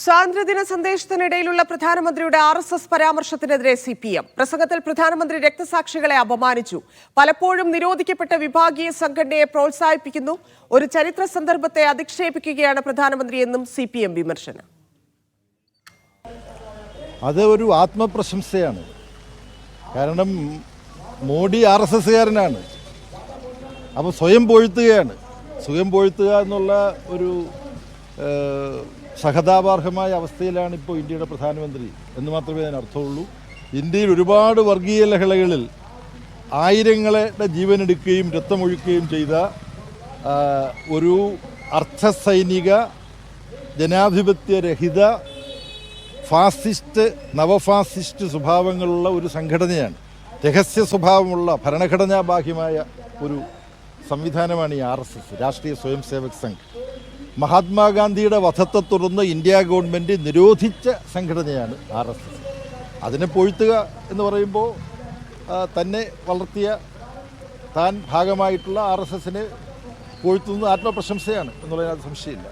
സ്വാതന്ത്ര്യദിന സന്ദേശത്തിനിടയിലുള്ള പ്രധാനമന്ത്രിയുടെ RSS പരാമർശത്തിനെതിരെ CPM. പ്രസംഗത്തിൽ പ്രധാനമന്ത്രി രക്തസാക്ഷികളെ അപമാനിച്ചു. പലപ്പോഴും നിരോധിക്കപ്പെട്ട വിഭാഗീയ സംഘടനയെ പ്രോത്സാഹിപ്പിക്കുന്നു. ഒരു ചരിത്ര സന്ദർഭത്തെ അധിക്ഷേപിക്കുകയാണ് പ്രധാനമന്ത്രിയെന്നും CPM വിമർശനം. അത് ഒരു ആത്മപ്രശംസയാണ്. കാരണം മോഡി RSSകാരനാണ്. അപ്പോൾ സ്വയം പൊഴുത്തുകയാണ്. സ്വയം പൊഴുത്തുക എന്നുള്ള ഒരു സഹതാപാർഹമായ അവസ്ഥയിലാണ് ഇപ്പോൾ ഇന്ത്യയുടെ പ്രധാനമന്ത്രി എന്ന് മാത്രമേ അതിന് അർത്ഥമുള്ളൂ. ഇന്ത്യയിൽ ഒരുപാട് വർഗീയ ലഹളകളിൽ ആയിരങ്ങളുടെ ജീവനെടുക്കുകയും രക്തമൊഴുക്കുകയും ചെയ്ത ഒരു അർദ്ധസൈനിക ജനാധിപത്യരഹിത ഫാസിസ്റ്റ് നവഫാസിസ്റ്റ് സ്വഭാവങ്ങളുള്ള ഒരു സംഘടനയാണ്. രഹസ്യ സ്വഭാവമുള്ള ഭരണഘടനാ ബാഹ്യമായ ഒരു സംവിധാനമാണ് ഈ RSS, രാഷ്ട്രീയ സ്വയം സേവക് സംഘ്. മഹാത്മാഗാന്ധിയുടെ വധത്തെ തുടർന്ന് ഇന്ത്യ ഗവൺമെൻറ് നിരോധിച്ച സംഘടനയാണ് RSS. അതിനെ പൊഴുത്തുക എന്ന് പറയുമ്പോൾ തന്നെ വളർത്തിയ താൻ ഭാഗമായിട്ടുള്ള RSSനെ പൊഴുത്തുന്നത് ആത്മപ്രശംസയാണ് എന്നുള്ളതിനകത്ത് സംശയമില്ല.